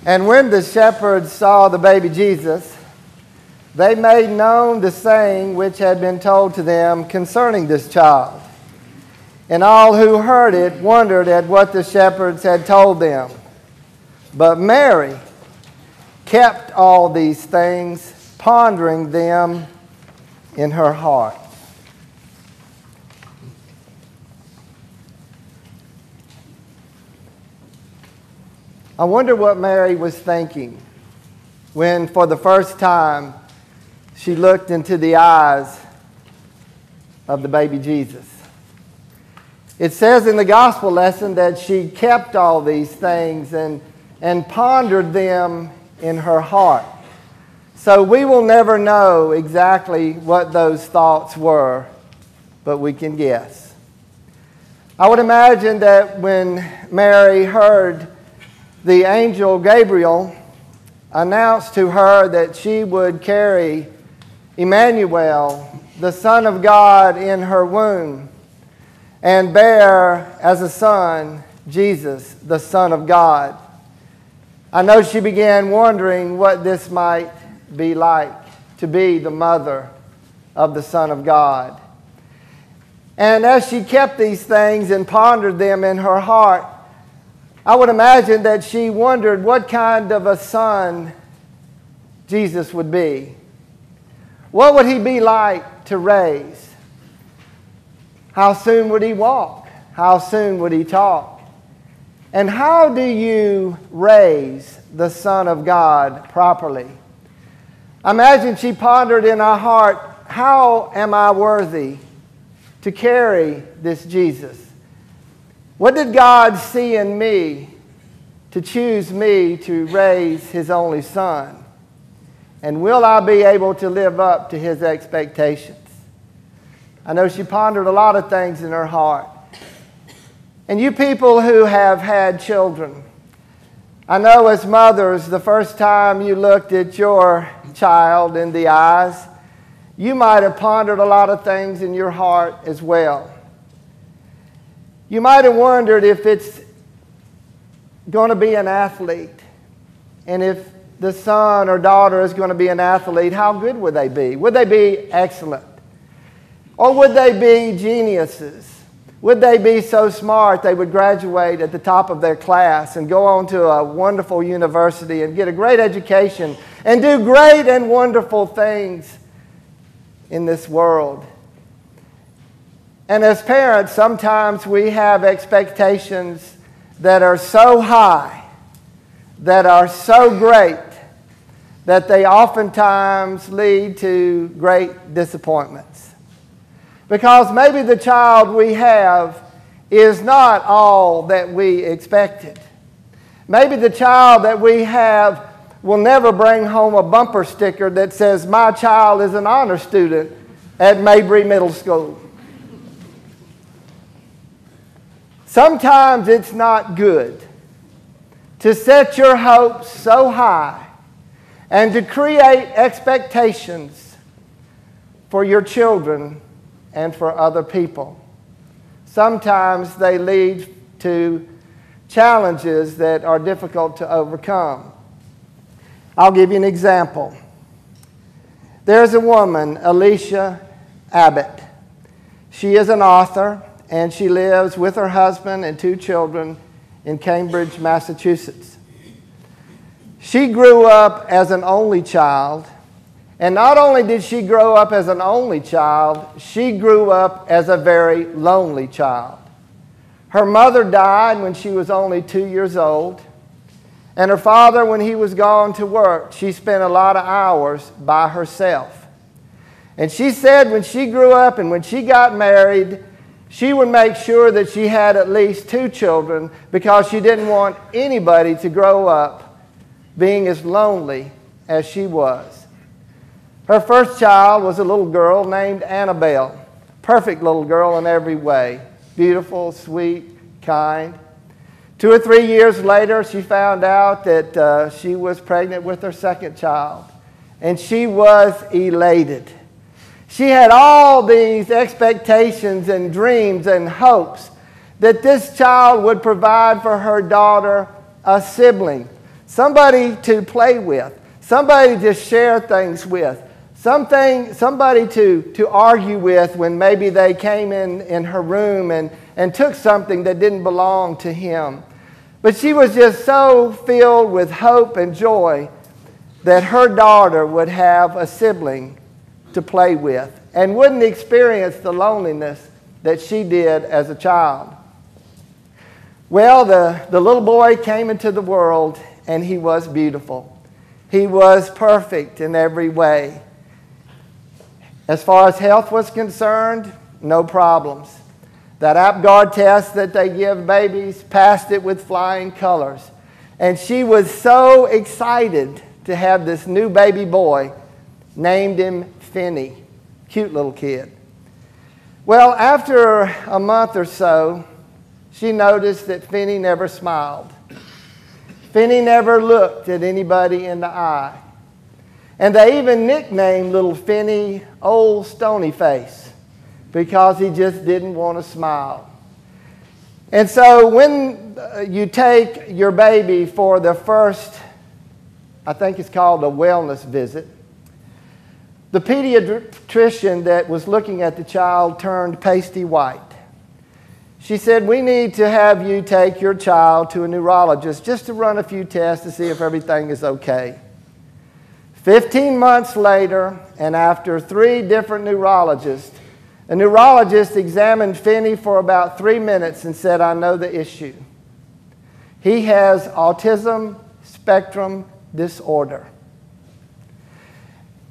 And when the shepherds saw the baby Jesus, they made known the saying which had been told to them concerning this child. And all who heard it wondered at what the shepherds had told them. But Mary kept all these things, pondering them in her heart. I wonder what Mary was thinking when, for the first time, she looked into the eyes of the baby Jesus. It says in the gospel lesson that she kept all these things and pondered them in her heart. So we will never know exactly what those thoughts were, but we can guess. I would imagine that when Mary heard the angel Gabriel announced to her that she would carry Emmanuel, the Son of God, in her womb and bear as a son Jesus, the Son of God, I know she began wondering what this might be like to be the mother of the Son of God. And as she kept these things and pondered them in her heart, I would imagine that she wondered what kind of a son Jesus would be. What would he be like to raise? How soon would he walk? How soon would he talk? And how do you raise the Son of God properly? I imagine she pondered in her heart, how am I worthy to carry this Jesus? What did God see in me to choose me to raise his only son? And will I be able to live up to his expectations? I know she pondered a lot of things in her heart. And you people who have had children, I know as mothers, the first time you looked at your child in the eyes, you might have pondered a lot of things in your heart as well. You might have wondered if it's going to be an athlete. And if the son or daughter is going to be an athlete, how good would they be? Would they be excellent? Or would they be geniuses? Would they be so smart they would graduate at the top of their class and go on to a wonderful university and get a great education and do great and wonderful things in this world? And as parents, sometimes we have expectations that are so high, that are so great, that they oftentimes lead to great disappointments. Because maybe the child we have is not all that we expected. Maybe the child that we have will never bring home a bumper sticker that says, "My child is an honor student at Mabry Middle School." Sometimes it's not good to set your hopes so high and to create expectations for your children and for other people. Sometimes they lead to challenges that are difficult to overcome. I'll give you an example. There's a woman, Alicia Abbott. She is an author, and she lives with her husband and 2 children in Cambridge, Massachusetts. She grew up as an only child, and not only did she grow up as an only child, she grew up as a very lonely child. Her mother died when she was only 2 years old, and her father, when he was gone to work, she spent a lot of hours by herself. And she said when she grew up and when she got married, she would make sure that she had at least 2 children because she didn't want anybody to grow up being as lonely as she was. Her first child was a little girl named Annabelle. Perfect little girl in every way. Beautiful, sweet, kind. 2 or 3 years later, she found out that she was pregnant with her second child. And she was elated. She had all these expectations and dreams and hopes that this child would provide for her daughter a sibling, somebody to play with, somebody to share things with, somebody to argue with when maybe they came in her room and took something that didn't belong to him. But she was just so filled with hope and joy that her daughter would have a sibling to play with and wouldn't experience the loneliness that she did as a child. Well, the little boy came into the world, and he was beautiful. He was perfect in every way. As far as health was concerned, no problems. That Apgar test that they give babies, passed it with flying colors. And she was so excited to have this new baby boy, named him Finney. Cute little kid. Well, after a month or so, she noticed that Finney never smiled. Finney never looked at anybody in the eye. And they even nicknamed little Finney Old Stony Face, because he just didn't want to smile. And so when you take your baby for the first, I think it's called a wellness visit, the pediatrician that was looking at the child turned pasty white. She said, "We need to have you take your child to a neurologist just to run a few tests to see if everything is okay." 15 months later, and after 3 different neurologists, a neurologist examined Finney for about 3 minutes and said, "I know the issue. He has autism spectrum disorder."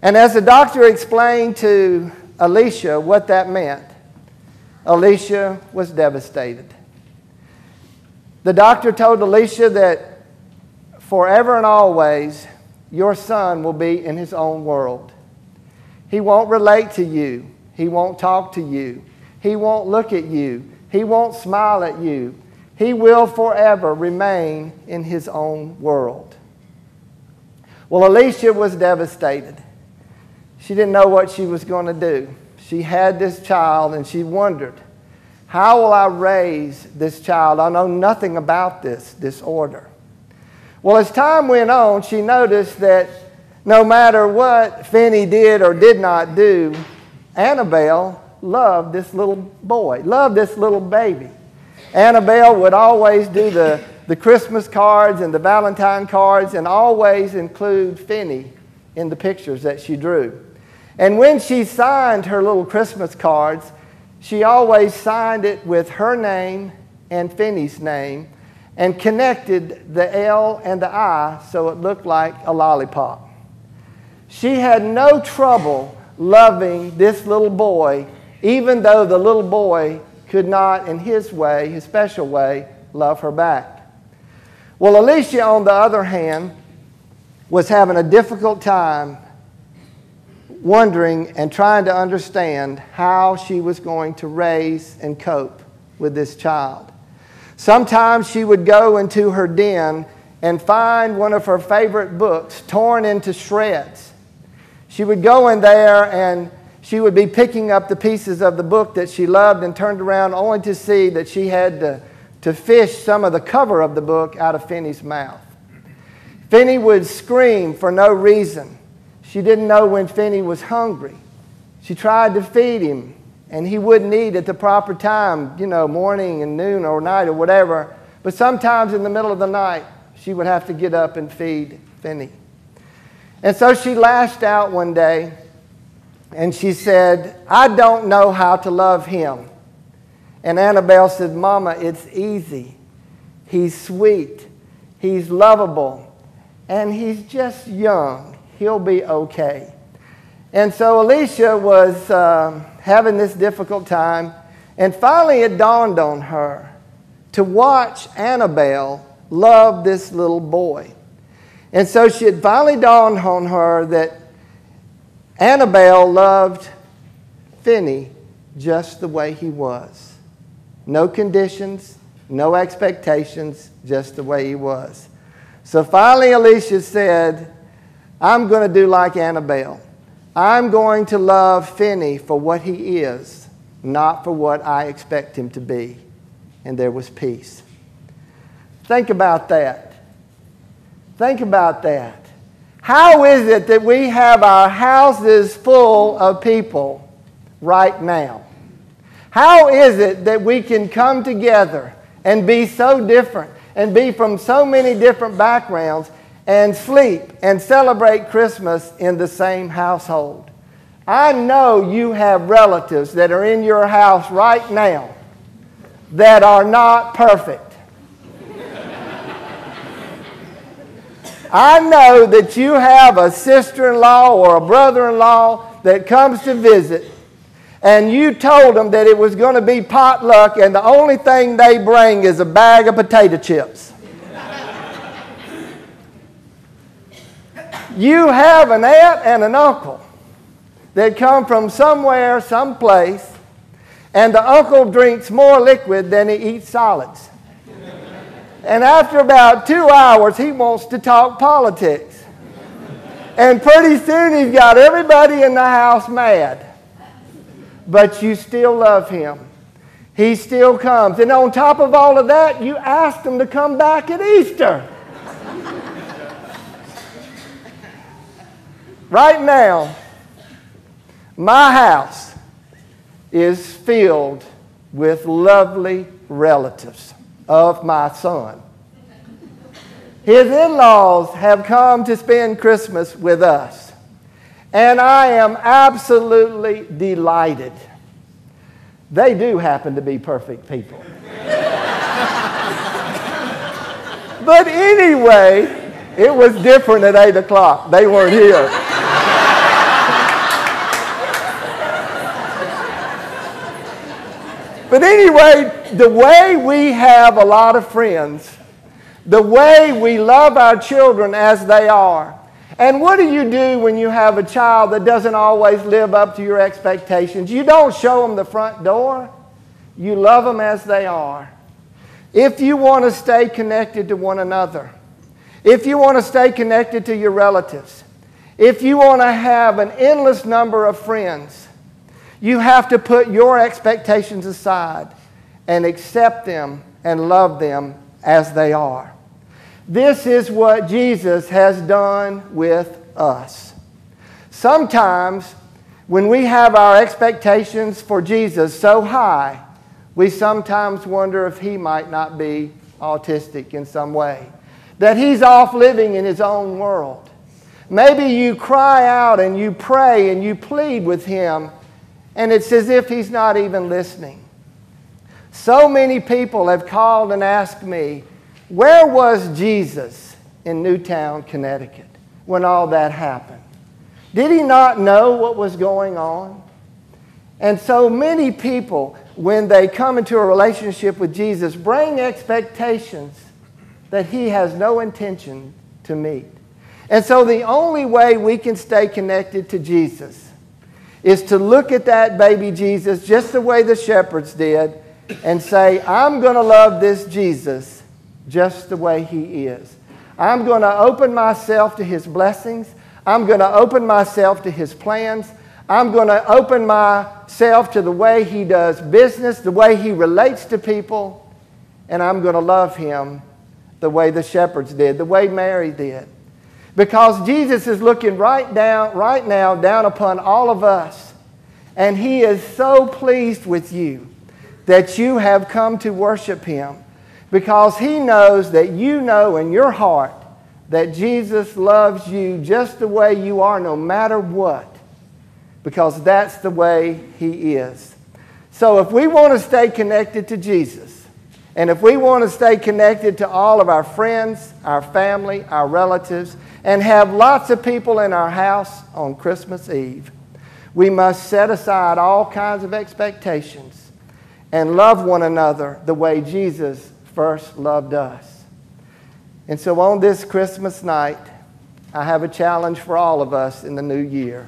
And as the doctor explained to Alicia what that meant, Alicia was devastated. The doctor told Alicia that forever and always, your son will be in his own world. He won't relate to you. He won't talk to you. He won't look at you. He won't smile at you. He will forever remain in his own world. Well, Alicia was devastated. She didn't know what she was going to do. She had this child and she wondered, how will I raise this child? I know nothing about this disorder. Well, as time went on, she noticed that no matter what Finney did or did not do, Annabelle loved this little boy, loved this little baby. Annabelle would always do the Christmas cards and the Valentine cards and always include Finney in the pictures that she drew. And when she signed her little Christmas cards, she always signed it with her name and Finney's name and connected the L and the I so it looked like a lollipop. She had no trouble loving this little boy, even though the little boy could not, in his way, his special way, love her back. Well, Alicia, on the other hand, was having a difficult time wondering and trying to understand how she was going to raise and cope with this child. Sometimes she would go into her den and find one of her favorite books torn into shreds. She would go in there and she would be picking up the pieces of the book that she loved and turned around only to see that she had to fish some of the cover of the book out of Finney's mouth. Finney would scream for no reason. She didn't know when Finney was hungry. She tried to feed him, and he wouldn't eat at the proper time, morning and noon or night or whatever. But sometimes in the middle of the night, she would have to get up and feed Finney. And so she lashed out one day, and she said, "I don't know how to love him." And Annabelle said, "Mama, it's easy. He's sweet. He's lovable. And he's just young. He'll be okay." And so Alicia was having this difficult time, and finally it dawned on her to watch Annabelle love this little boy. And so it finally dawned on her that Annabelle loved Finney just the way he was. No conditions, no expectations, just the way he was. So finally Alicia said, "I'm going to do like Annabelle. I'm going to love Finney for what he is, not for what I expect him to be." And there was peace. Think about that. Think about that. How is it that we have our houses full of people right now? How is it that we can come together and be so different and be from so many different backgrounds and sleep and celebrate Christmas in the same household? I know you have relatives that are in your house right now that are not perfect. I know that you have a sister-in-law or a brother-in-law that comes to visit, and you told them that it was going to be potluck and the only thing they bring is a bag of potato chips. You have an aunt and an uncle that come from somewhere, someplace, and the uncle drinks more liquid than he eats solids. And after about 2 hours, he wants to talk politics. And pretty soon he's got everybody in the house mad. But you still love him. He still comes. And on top of all of that, you asked him to come back at Easter. Right now, my house is filled with lovely relatives of my son. His in-laws have come to spend Christmas with us, and I am absolutely delighted. They do happen to be perfect people. But anyway, it was different at 8 o'clock. They weren't here. But anyway, the way we have a lot of friends, the way we love our children as they are, and what do you do when you have a child that doesn't always live up to your expectations? You don't show them the front door. You love them as they are. If you want to stay connected to one another, if you want to stay connected to your relatives, if you want to have an endless number of friends, you have to put your expectations aside and accept them and love them as they are. This is what Jesus has done with us. Sometimes when we have our expectations for Jesus so high, we sometimes wonder if he might not be autistic in some way, that he's off living in his own world. Maybe you cry out and you pray and you plead with him, and it's as if he's not even listening. So many people have called and asked me, where was Jesus in Newtown, Connecticut, when all that happened? Did he not know what was going on? And so many people, when they come into a relationship with Jesus, bring expectations that he has no intention to meet. And so the only way we can stay connected to Jesus is to look at that baby Jesus just the way the shepherds did and say, I'm going to love this Jesus just the way he is. I'm going to open myself to his blessings. I'm going to open myself to his plans. I'm going to open myself to the way he does business, the way he relates to people, and I'm going to love him the way the shepherds did, the way Mary did. Because Jesus is looking right now down upon all of us, and he is so pleased with you that you have come to worship him, because he knows that you know in your heart that Jesus loves you just the way you are, no matter what, because that's the way he is. So if we want to stay connected to Jesus, and if we want to stay connected to all of our friends, our family, our relatives, and have lots of people in our house on Christmas Eve, we must set aside all kinds of expectations and love one another the way Jesus first loved us. And so on this Christmas night, I have a challenge for all of us in the new year.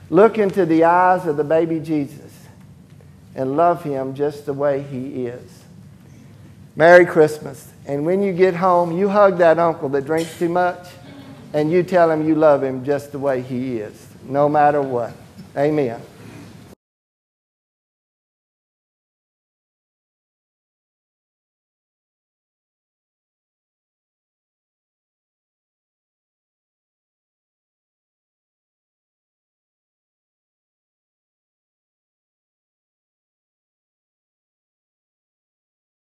Look into the eyes of the baby Jesus and love him just the way he is. Merry Christmas. And when you get home, you hug that uncle that drinks too much, and you tell him you love him just the way he is, no matter what. Amen.